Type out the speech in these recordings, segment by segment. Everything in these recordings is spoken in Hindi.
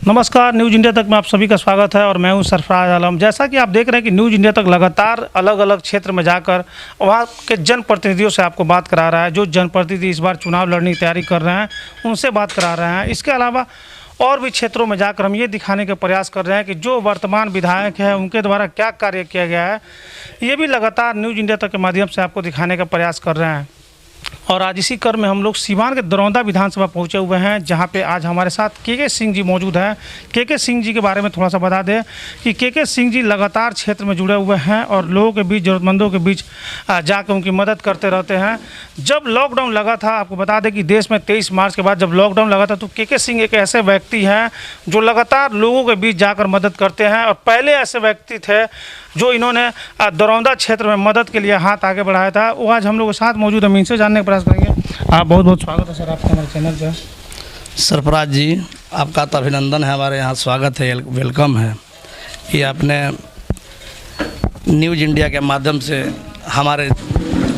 नमस्कार, न्यूज़ इंडिया तक में आप सभी का स्वागत है और मैं हूं सरफराज आलम। जैसा कि आप देख रहे हैं कि न्यूज़ इंडिया तक लगातार अलग अलग क्षेत्र में जाकर वहां के जनप्रतिनिधियों से आपको बात करा रहा है। जो जनप्रतिनिधि इस बार चुनाव लड़ने की तैयारी कर रहे हैं उनसे बात करा रहे हैं। इसके अलावा और भी क्षेत्रों में जाकर हम ये दिखाने का प्रयास कर रहे हैं कि जो वर्तमान विधायक हैं उनके द्वारा क्या कार्य किया गया है, ये भी लगातार न्यूज़ इंडिया तक के माध्यम से आपको दिखाने का प्रयास कर रहे हैं। और आज इसी क्रम में हम लोग सीवान के दरौंदा विधानसभा पहुंचे हुए हैं, जहां पे आज हमारे साथ के सिंह जी मौजूद हैं। के सिंह जी के बारे में थोड़ा सा बता दें कि के सिंह जी लगातार क्षेत्र में जुड़े हुए हैं और लोगों के बीच, ज़रूरतमंदों के बीच जाकर उनकी मदद करते रहते हैं। जब लॉकडाउन लगा था, आपको बता दें कि देश में 23 मार्च के बाद जब लॉकडाउन लगा था, तो के सिंह एक ऐसे व्यक्ति हैं जो लगातार लोगों के बीच जाकर मदद करते हैं। और पहले ऐसे व्यक्ति थे जो इन्होंने दरौंदा क्षेत्र में मदद के लिए हाथ आगे बढ़ाया था। वो आज हम लोग के साथ मौजूद है, इनसे जानने का प्रयास करेंगे। आप बहुत बहुत स्वागत है सर आपका हमारे चैनल पर। सरफराज जी, आपका तो अभिनंदन है, हमारे यहाँ स्वागत है, वेलकम है कि आपने न्यूज़ इंडिया के माध्यम से हमारे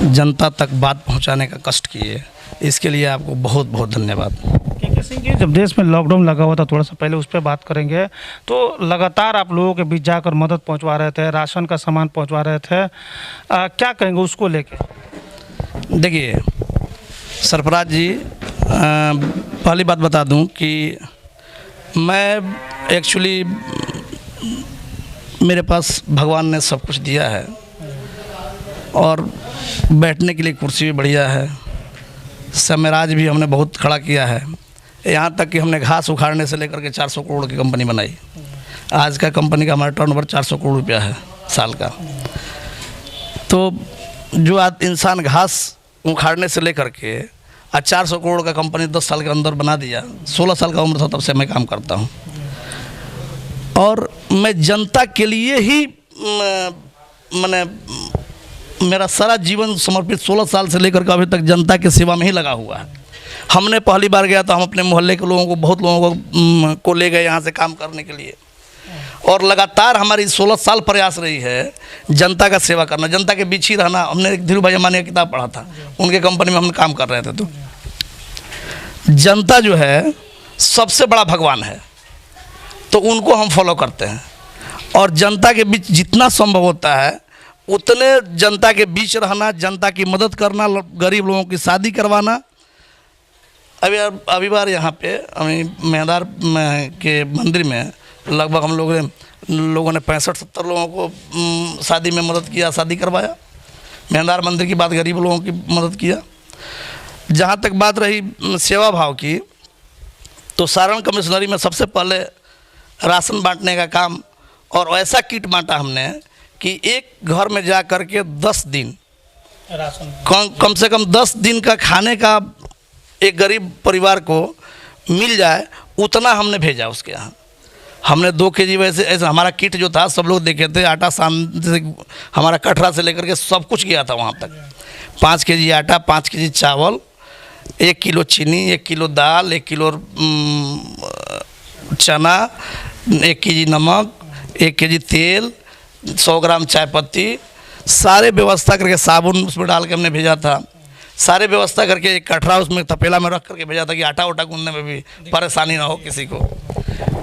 जनता तक बात पहुँचाने का कष्ट किए, इसके लिए आपको बहुत बहुत धन्यवाद। के सिंह जी, जब देश में लॉकडाउन लगा हुआ था, थोड़ा सा पहले उस पर बात करेंगे, तो लगातार आप लोगों के बीच जाकर मदद पहुंचवा रहे थे, राशन का सामान पहुंचवा रहे थे, क्या कहेंगे उसको लेके? देखिए सरफराज जी, पहली बात बता दूं कि मैं एक्चुअली मेरे पास भगवान ने सब कुछ दिया है और बैठने के लिए कुर्सी भी बढ़िया है, समराज भी हमने बहुत खड़ा किया है। यहाँ तक कि हमने घास उखाड़ने से लेकर के 400 करोड़ की कंपनी बनाई। आज का कंपनी का हमारा टर्नओवर 400 करोड़ रुपया है साल का। तो जो इंसान घास उखाड़ने से लेकर के आज 400 करोड़ का कंपनी 10 साल के अंदर बना दिया, 16 साल का उम्र था तब से मैं काम करता हूँ और मैं जनता के लिए ही मैंने मेरा सारा जीवन समर्पित 16 साल से लेकर के अभी तक जनता की सेवा में ही लगा हुआ है। हमने पहली बार गया तो हम अपने मोहल्ले के लोगों को, बहुत लोगों को ले गए यहाँ से काम करने के लिए और लगातार हमारी 16 साल प्रयास रही है जनता का सेवा करना, जनता के बीच ही रहना। हमने एक धीरू भाई अमानी की किताब पढ़ा था, उनके कंपनी में हम काम कर रहे थे। तो जनता जो है सबसे बड़ा भगवान है, तो उनको हम फॉलो करते हैं और जनता के बीच जितना संभव होता है उतने जनता के बीच रहना, जनता की मदद करना, गरीब लोगों की शादी करवाना। अभी बार यहाँ पे मेहदार के मंदिर में लगभग हम लोगों ने 65-70 लोगों को शादी में मदद किया, शादी करवाया। मेहदार मंदिर की बात, गरीब लोगों की मदद किया। जहाँ तक बात रही सेवा भाव की, तो सारण कमिश्नरी में सबसे पहले राशन बांटने का काम, और ऐसा किट बांटा हमने कि एक घर में जा कर के 10 दिन राशन, कम से कम 10 दिन का खाने का एक गरीब परिवार को मिल जाए, उतना हमने भेजा उसके यहाँ। हमने 2 केजी वैसे ऐसा हमारा किट जो था, सब लोग देखे थे, आटा शाम से हमारा कटरा से लेकर के सब कुछ गया था वहाँ तक। 5 केजी आटा, 5 केजी चावल, 1 किलो चीनी, 1 किलो दाल, 1 किलो चना, 1 केजी नमक, 1 केजी तेल, 100 ग्राम चाय पत्ती, सारे व्यवस्था करके, साबुन उसमें डाल के हमने भेजा था। सारे व्यवस्था करके एक कटरा उसमें तपेला में रख करके भेजा था कि आटा उटा गूंदने में भी परेशानी ना हो किसी को।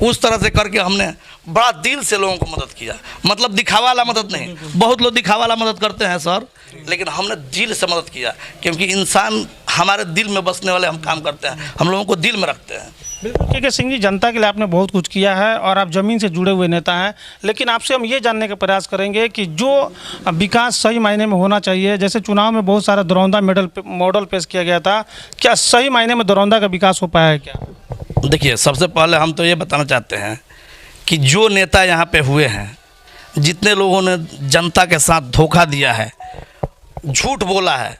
उस तरह से करके हमने बड़ा दिल से लोगों को मदद किया। मतलब दिखावा वाला मदद नहीं, बहुत लोग दिखावा वाला मदद करते हैं सर, लेकिन हमने दिल से मदद किया, क्योंकि इंसान हमारे दिल में बसने वाले हम काम करते हैं, हम लोगों को दिल में रखते हैं। बिल्कुल के सिंह जी, जनता के लिए आपने बहुत कुछ किया है और आप ज़मीन से जुड़े हुए नेता हैं, लेकिन आपसे हम ये जानने का प्रयास करेंगे कि जो विकास सही मायने में होना चाहिए, जैसे चुनाव में बहुत सारा दरौंदा मॉडल पेश किया गया था, क्या सही मायने में दरौंदा का विकास हो पाया है क्या? देखिए, सबसे पहले हम तो ये बताना चाहते हैं कि जो नेता यहाँ पे हुए हैं, जितने लोगों ने जनता के साथ धोखा दिया है, झूठ बोला है,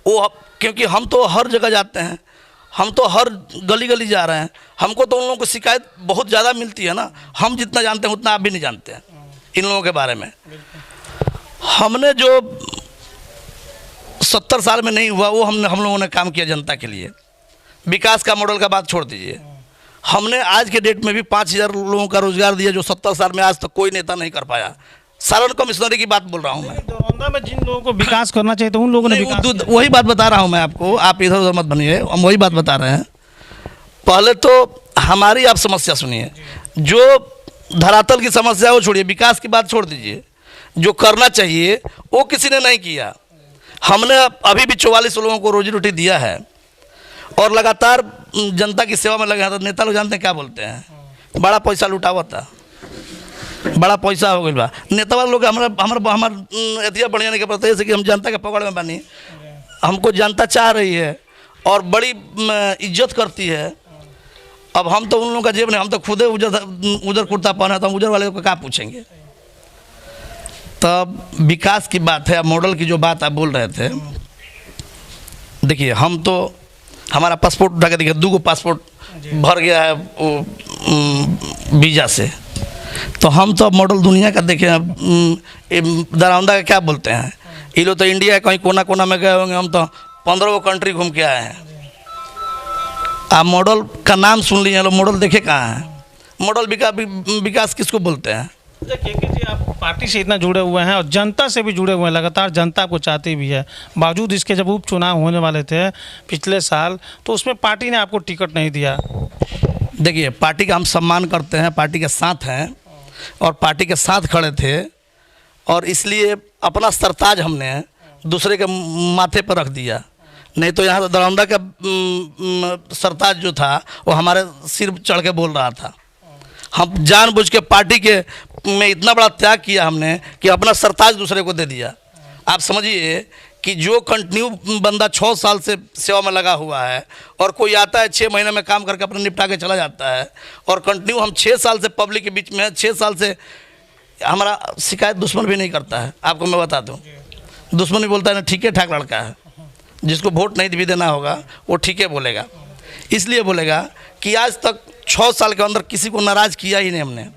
वो, क्योंकि हम तो हर जगह जाते हैं, हम तो हर गली गली जा रहे हैं, हमको तो उन लोगों को शिकायत बहुत ज़्यादा मिलती है ना। हम जितना जानते हैं उतना आप भी नहीं जानते हैं इन लोगों के बारे में। हमने जो 70 साल में नहीं हुआ वो हम लोगों ने काम किया जनता के लिए। विकास का मॉडल का बात छोड़ दीजिए, हमने आज के डेट में भी 5000 लोगों का रोजगार दिया, जो 70 साल में आज तक कोई नेता नहीं कर पाया। सारण कमिश्नरी की बात बोल रहा हूँ मैं। दरौंदा में जिन लोगों को विकास करना चाहिए तो उन लोगों ने विकास, वही बात बता रहा हूँ मैं आपको, आप इधर उधर मत बनिए, हम वही बात बता रहे हैं। पहले तो हमारी आप समस्या सुनिए। जो धरातल की समस्या वो छोड़िए, विकास की बात छोड़ दीजिए, जो करना चाहिए वो किसी ने नहीं किया। हमने अभी भी 44 लोगों को रोजी रोटी दिया है और लगातार जनता की सेवा में लगे हैं। तो नेता लोग जानते हैं क्या बोलते हैं, बड़ा पैसा लुटा हुआ था, बड़ा पैसा हो गया बा। नेता वाले लोग हमारा एतिया बढ़िया नहीं कर पाते, जैसे कि हम जनता के पकड़ में बनी, हमको जनता चाह रही है और बड़ी इज्जत करती है। अब हम तो उन लोगों का जेब नहीं, हम तो खुदे उधर कुर्ता पहना, तो हम उधर वाले को क्या पूछेंगे। तब विकास की बात है, मॉडल की जो बात आप बोल रहे थे, देखिए हम तो हमारा पासपोर्ट उठा के देखिए, 2 पासपोर्ट भर गया है वो वीज़ा से। तो हम तो मॉडल दुनिया का देखे हैं। दरौंदा का क्या बोलते हैं, ये लोग तो इंडिया कहीं कोना कोना में गए होंगे, हम तो 15 कंट्री घूम के आए हैं। आप मॉडल का नाम सुन लिए लोग, मॉडल देखे कहाँ हैं। मॉडल विकास किसको बोलते हैं। केके जी, आप पार्टी से इतना जुड़े हुए हैं और जनता से भी जुड़े हुए हैं, लगातार जनता आपको चाहती भी है। बावजूद इसके जब उपचुनाव होने वाले थे पिछले साल, तो उसमें पार्टी ने आपको टिकट नहीं दिया। देखिए, पार्टी का हम सम्मान करते हैं, पार्टी के साथ हैं और पार्टी के साथ खड़े थे, और इसलिए अपना सरताज हमने दूसरे के माथे पर रख दिया। नहीं तो यहाँ दरौंदा का सरताज जो था वो हमारे सिर चढ़ के बोल रहा था। हम जानबूझ के पार्टी के में इतना बड़ा त्याग किया हमने कि अपना सरताज दूसरे को दे दिया। आप समझिए कि जो कंटिन्यू बंदा 6 साल से सेवा में लगा हुआ है और कोई आता है 6 महीने में काम करके अपना निपटा के चला जाता है, और कंटिन्यू हम 6 साल से पब्लिक के बीच में है, 6 साल से हमारा शिकायत दुश्मन भी नहीं करता है। आपको मैं बता दूं, दुश्मन भी बोलता है ना ठीक है ठाक लड़का है, जिसको वोट नहीं भी देना होगा वो ठीक है बोलेगा। इसलिए बोलेगा कि आज तक 6 साल के अंदर किसी को नाराज़ किया ही नहीं हमने।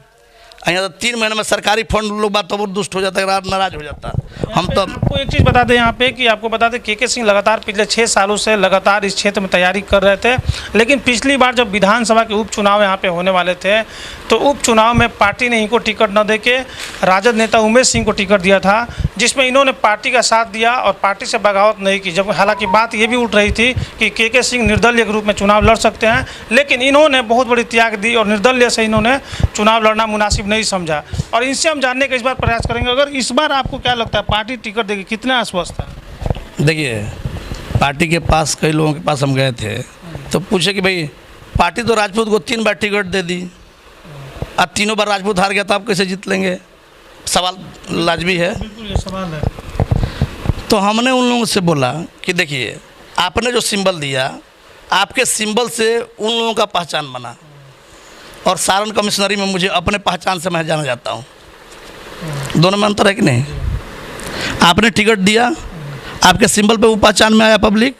यहाँ तो 3 महीने में सरकारी फंड लोग बात तो दुष्ट हो जाता है, नाराज हो जाता है। हम तो आपको एक चीज़ बता दें यहाँ पे कि आपको बता दें केके सिंह लगातार पिछले 6 सालों से लगातार इस क्षेत्र में तैयारी कर रहे थे, लेकिन पिछली बार जब विधानसभा के उपचुनाव यहाँ पे होने वाले थे तो उपचुनाव में पार्टी ने इनको टिकट न देके राजद नेता उमेश सिंह को टिकट दिया था, जिसमें इन्होंने पार्टी का साथ दिया और पार्टी से बगावत नहीं की। जब हालांकि बात ये भी उठ रही थी कि केके सिंह निर्दलीय के रूप में चुनाव लड़ सकते हैं, लेकिन इन्होंने बहुत बड़ी त्याग दी और निर्दलीय से इन्होंने चुनाव लड़ना मुनासिब नहीं समझा। और इनसे हम जानने का इस बार प्रयास करेंगे, अगर इस बार आपको क्या लगता है पार्टी टिकट देगी, कितने आश्वस्त है। देखिए, पार्टी के पास कई लोगों के पास हम गए थे तो पूछे कि भाई पार्टी तो राजपूत को 3 बार टिकट दे दी, अब 3 बार राजपूत हार गया तो आप कैसे जीत लेंगे। सवाल लाजमी है। बिल्कुल ये सवाल है। तो हमने उन लोगों से बोला कि देखिए, आपने जो सिंबल दिया, आपके सिंबल से उन लोगों का पहचान बना, और सारण कमिश्नरी में मुझे अपने पहचान से मैं जाना जाता हूँ। दोनों में अंतर है कि नहीं। आपने टिकट दिया, आपके सिंबल पे वो पहचान में आया पब्लिक,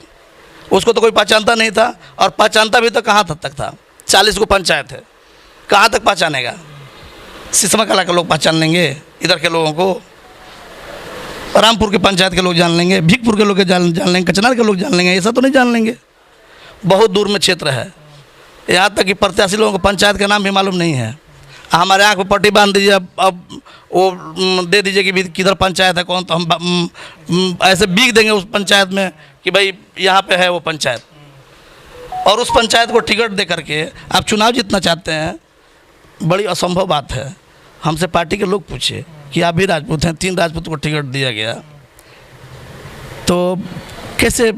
उसको तो कोई पहचानता नहीं था, और पहचानता भी तो कहाँ तक था, 40 को पंचायत है, कहाँ तक पहचानेगा। सिसमा कला के लोग पहचान लेंगे, इधर के लोगों को रामपुर के पंचायत के लोग जान लेंगे, भिखपुर के लोग जान लेंगे, कचनार के लोग जान लेंगे, ऐसा तो नहीं जान लेंगे। बहुत दूर में क्षेत्र है, यहाँ तक कि प्रत्याशी लोगों को पंचायत का नाम भी मालूम नहीं है। हमारे आँख में पट्टी बांध दीजिए, अब वो दे दीजिए कि किधर पंचायत है कौन, तो हम ऐसे बीक देंगे उस पंचायत में कि भाई यहाँ पे है वो पंचायत, और उस पंचायत को टिकट दे करके आप चुनाव जीतना चाहते हैं। बड़ी असंभव बात है। हमसे पार्टी के लोग पूछे कि आप भी राजपूत हैं, 3 राजपूत को टिकट दिया गया, तो कैसे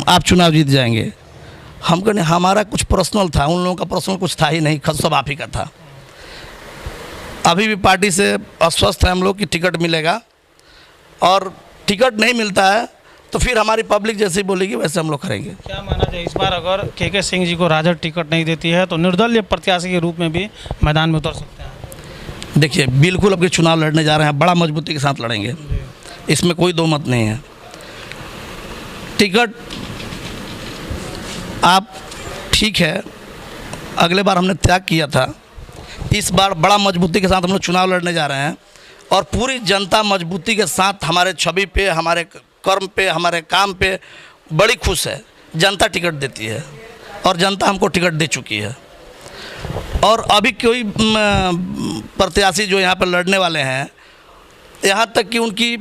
आप चुनाव जीत जाएंगे। हम कहने हमारा कुछ पर्सनल था, उन लोगों का पर्सनल कुछ था ही नहीं, खद सब आप ही का था। अभी भी पार्टी से अस्वस्थ है हम लोग कि टिकट मिलेगा, और टिकट नहीं मिलता है तो फिर हमारी पब्लिक जैसे बोलेगी वैसे हम लोग करेंगे। क्या माना जाए इस बार अगर केके सिंह जी को राजद टिकट नहीं देती है तो निर्दलीय प्रत्याशी के रूप में भी मैदान में उतर सकते हैं। देखिए, बिल्कुल अब के चुनाव लड़ने जा रहे हैं, बड़ा मजबूती के साथ लड़ेंगे, इसमें कोई दो मत नहीं है। टिकट आप ठीक है, अगले बार हमने त्याग किया था, इस बार बड़ा मजबूती के साथ हम लोग चुनाव लड़ने जा रहे हैं, और पूरी जनता मजबूती के साथ हमारे छवि पे, हमारे कर्म पे, हमारे काम पे बड़ी खुश है। जनता टिकट देती है और जनता हमको टिकट दे चुकी है। और अभी कोई प्रत्याशी जो यहाँ पर लड़ने वाले हैं, यहाँ तक कि उनकी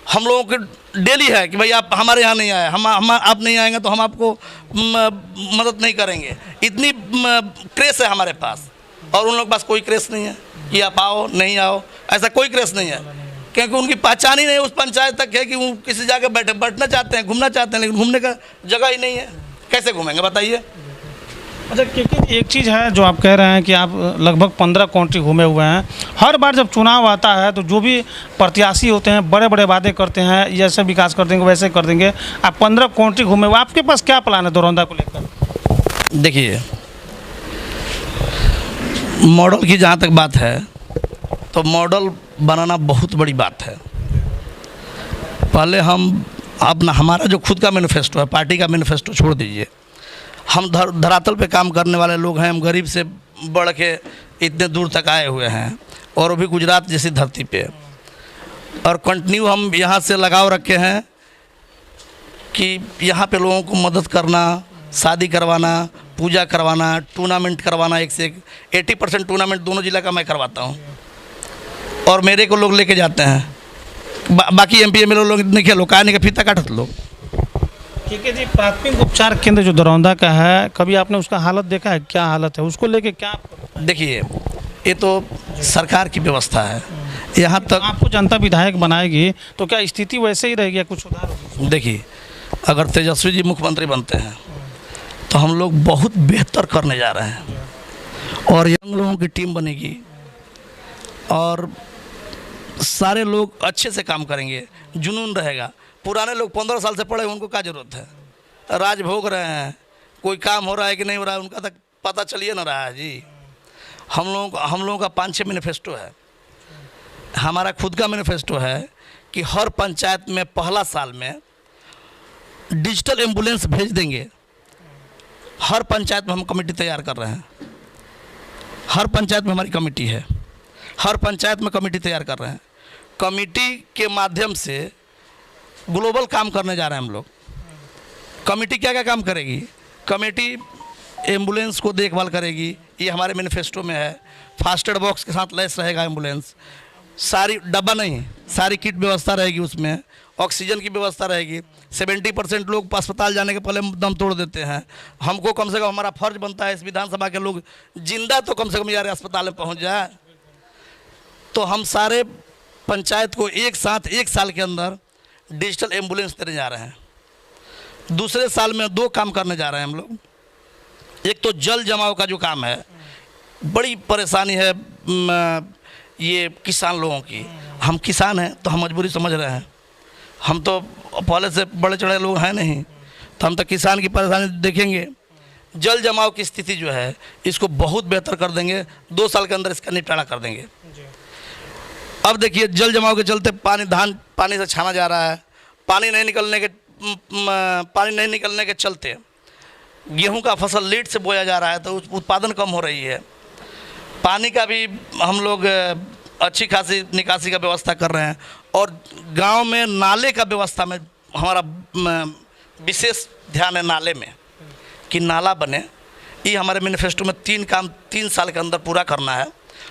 हम लोगों की डेली है कि भाई आप हमारे यहाँ नहीं आए, हम आप नहीं आएंगे तो हम आपको मदद नहीं करेंगे। इतनी क्रेज़ है हमारे पास, और उन लोग के पास कोई क्रेस नहीं है कि आप आओ नहीं आओ, ऐसा कोई क्रेस नहीं है, क्योंकि उनकी पहचान ही नहीं उस पंचायत तक है कि वो किसी जगह बैठना चाहते हैं, घूमना चाहते हैं, लेकिन घूमने का जगह ही नहीं है, कैसे घूमेंगे बताइए। अच्छा क्योंकि एक चीज़ है जो आप कह रहे हैं कि आप लगभग 15 काउंटी घूमे हुए हैं। हर बार जब चुनाव आता है तो जो भी प्रत्याशी होते हैं बड़े बड़े वादे करते हैं, जैसे विकास कर देंगे वैसे कर देंगे। आप 15 काउंटी घूमे हुए, आपके पास क्या प्लान है दरौंदा को लेकर? देखिए, मॉडल की जहाँ तक बात है तो मॉडल बनाना बहुत बड़ी बात है। पहले हम अपना हमारा जो खुद का मैनिफेस्टो है, पार्टी का मैनिफेस्टो छोड़ दीजिए, हम धरातल पे काम करने वाले लोग हैं। हम गरीब से बढ़ के इतने दूर तक आए हुए हैं, और वो भी गुजरात जैसी धरती पे, और कंटिन्यू हम यहाँ से लगाव रखे हैं कि यहाँ पे लोगों को मदद करना, शादी करवाना, पूजा करवाना, टूर्नामेंट करवाना। एक से एक 80% टूर्नामेंट दोनों जिला का मैं करवाता हूँ, और मेरे को लोग लेके जाते हैं। बाकी MP MLA लोग नहीं खेलो, कहा नहीं का फीता काटत लो। ठीक है जी, प्राथमिक उपचार केंद्र जो दरौंदा का है, कभी आपने उसका हालत देखा है? क्या हालत है उसको लेके? क्या देखिए, ये तो सरकार की व्यवस्था है। यहाँ तक आपको जनता विधायक बनाएगी तो क्या स्थिति वैसे ही रहेगी या कुछ सुधार होगी? देखिए, अगर तेजस्वी जी मुख्यमंत्री बनते हैं तो हम लोग बहुत बेहतर करने जा रहे हैं, और यंग लोगों की टीम बनेगी, और सारे लोग अच्छे से काम करेंगे, जुनून रहेगा। पुराने लोग 15 साल से पढ़े, उनको क्या ज़रूरत है? राज भोग रहे हैं, कोई काम हो रहा है कि नहीं हो रहा है उनका तक पता चलिए ना रहा है जी। हम लोगों का 5-6 मैनिफेस्टो है। हमारा खुद का मैनिफेस्टो है कि हर पंचायत में पहला साल में डिजिटल एम्बुलेंस भेज देंगे। हर पंचायत में हम कमेटी तैयार कर रहे हैं, हर पंचायत में हमारी कमेटी है, हर पंचायत में कमेटी तैयार कर रहे हैं। कमेटी के माध्यम से ग्लोबल काम करने जा रहे हैं हम लोग। कमेटी क्या क्या काम करेगी? कमेटी एम्बुलेंस को देखभाल करेगी, ये हमारे मैनिफेस्टो में है। फास्ट एड बॉक्स के साथ लैस रहेगा एम्बुलेंस, सारी डब्बा नहीं, सारी किट व्यवस्था रहेगी उसमें, ऑक्सीजन की व्यवस्था रहेगी। 70% लोग अस्पताल जाने के पहले दम तोड़ देते हैं। हमको कम से कम, हमारा फर्ज बनता है इस विधानसभा के लोग जिंदा तो कम से कम यार अस्पताल में पहुँच जाए। तो हम सारे पंचायत को एक साथ 1 साल के अंदर डिजिटल एम्बुलेंस देने जा रहे हैं। दूसरे साल में 2 काम करने जा रहे हैं हम लोग। एक तो जल जमाव का जो काम है, बड़ी परेशानी है ये किसान लोगों की। हम किसान हैं तो हम मजबूरी समझ रहे हैं, हम तो पहले से बड़े चढ़े लोग हैं नहीं, तो हम तो किसान की परेशानी देखेंगे। जल जमाव की स्थिति जो है इसको बहुत बेहतर कर देंगे, 2 साल के अंदर इसका निपटारा कर देंगे। अब देखिए, जल जमाव के चलते धान पानी से छाना जा रहा है, पानी नहीं निकलने के चलते गेहूं का फसल लेट से बोया जा रहा है, तो उत्पादन कम हो रही है। पानी का भी हम लोग अच्छी खासी निकासी का व्यवस्था कर रहे हैं, और गांव में नाले का व्यवस्था में हमारा विशेष ध्यान है, नाले में कि नाला बने। ये हमारे मैनिफेस्टो में 3 काम 3 साल के अंदर पूरा करना है।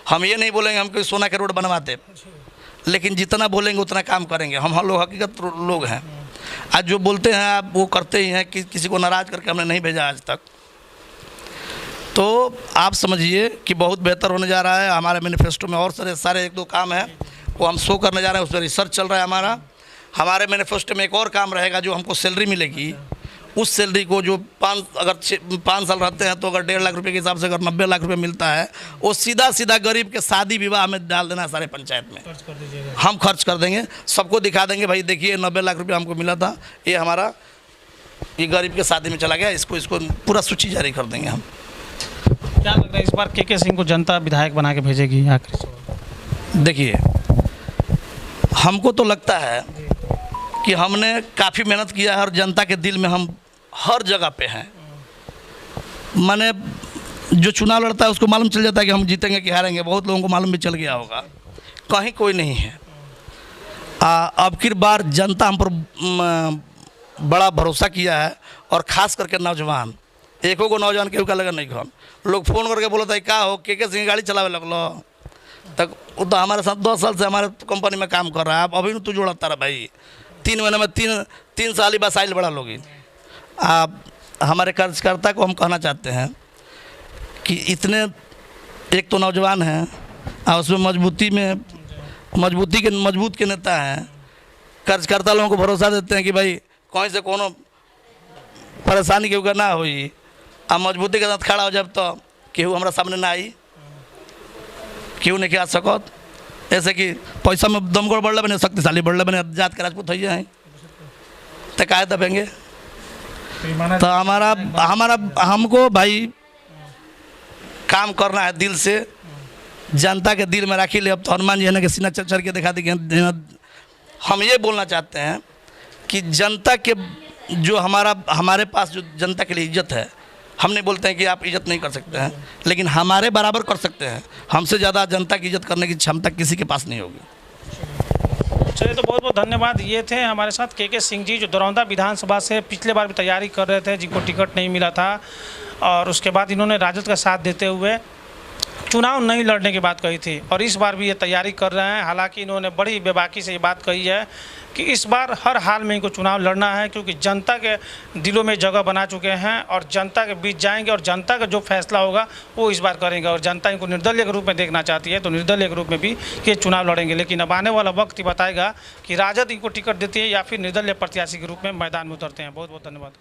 हम ये नहीं बोलेंगे हम कोई सोना के रोड बनवाते, लेकिन जितना बोलेंगे उतना काम करेंगे। हम लोग हकीकत लोग हैं, आज जो बोलते हैं आप वो करते ही हैं, कि किसी को नाराज़ करके हमने नहीं भेजा आज तक। तो आप समझिए कि बहुत बेहतर होने जा रहा है। हमारे मैनिफेस्टो में और सारे 1-2 काम हैं, वो हम शो करने जा रहे हैं, उस पर रिसर्च चल रहा है हमारा। हमारे मैनिफेस्टो में एक और काम रहेगा, जो हमको सैलरी मिलेगी, उस सैलरी को जो 5 साल रहते हैं तो अगर 1.5 लाख रुपए के हिसाब से अगर 90 लाख रुपए मिलता है, वो सीधा गरीब के शादी विवाह में डाल देना है। सारे पंचायत में हम खर्च कर देंगे, सबको दिखा देंगे, भाई देखिए 90 लाख रुपये हमको मिला था, ये हमारा ये गरीब के शादी में चला गया, इसको पूरा सूची जारी कर देंगे हम। क्या लग रहा है इस बार के सिंह को जनता विधायक बना के भेजेगी आखिर? देखिए, हमको तो लगता है कि हमने काफ़ी मेहनत किया है, और जनता के दिल में हम हर जगह पे हैं। माने जो चुनाव लड़ता है उसको मालूम चल जाता है कि हम जीतेंगे कि हारेंगे। बहुत लोगों को मालूम भी चल गया होगा, कहीं कोई नहीं है। अब की बार जनता हम पर बड़ा भरोसा किया है, और ख़ास करके नौजवान। एको को नौजवान केहू का लगा नहीं खान, लोग फ़ोन करके बोला था क्या हो के सिंह गाड़ी चलावे लगलो, तक वो तो हमारे साथ 10 साल से हमारे कंपनी में काम कर रहा है। अब अभी तू जोड़ता रहा भाई, 3 महीने में 3 साल ही बस आइल बड़ा लोग। आप हमारे कार्यकर्ता को हम कहना चाहते हैं कि इतने एक तो नौजवान हैं और उसमें मजबूत के नेता हैं। कार्यकर्ता लोगों को भरोसा देते हैं कि भाई कहीं से कोनो परेशानी केहू का ना होई, आ मजबूती के साथ खड़ा हो जब तो केहू हमारा सामने ना आई, केहू नहीं आ सकत। ऐसे कि पैसा में दमगोड़ बढ़ले बने, शक्तिशाली बढ़ले बने, जात के राजपूत हो हैं तो काहे दबेंगे। तो हमको भाई काम करना है दिल से, जनता के दिल में राखी ले। अब तो हनुमान जी है ना कि सीना चढ़ के दिखा दी। हम ये बोलना चाहते हैं कि जनता के जो हमारे पास जो जनता के लिए इज्जत है, हम नहीं बोलते हैं कि आप इज्जत नहीं कर सकते हैं, लेकिन हमारे बराबर कर सकते हैं। हमसे ज़्यादा जनता की इज्जत करने की क्षमता किसी के पास नहीं होगी। चलिए, तो बहुत बहुत धन्यवाद। ये थे हमारे साथ के सिंह जी, जो दरौंदा विधानसभा से पिछले बार भी तैयारी कर रहे थे, जिनको टिकट नहीं मिला था, और उसके बाद इन्होंने राजद का साथ देते हुए चुनाव नहीं लड़ने की बात कही थी, और इस बार भी ये तैयारी कर रहे हैं। हालांकि इन्होंने बड़ी बेबाकी से ये बात कही है कि इस बार हर हाल में इनको चुनाव लड़ना है, क्योंकि जनता के दिलों में जगह बना चुके हैं और जनता के बीच जाएंगे, और जनता का जो फैसला होगा वो इस बार करेंगे। और जनता इनको निर्दलीय के रूप में देखना चाहती है, तो निर्दलीय के रूप में भी ये चुनाव लड़ेंगे। लेकिन अब आने वाला वक्त ही बताएगा कि राजद इनको टिकट देती है या फिर निर्दलीय प्रत्याशी के रूप में मैदान में उतरते हैं। बहुत बहुत धन्यवाद।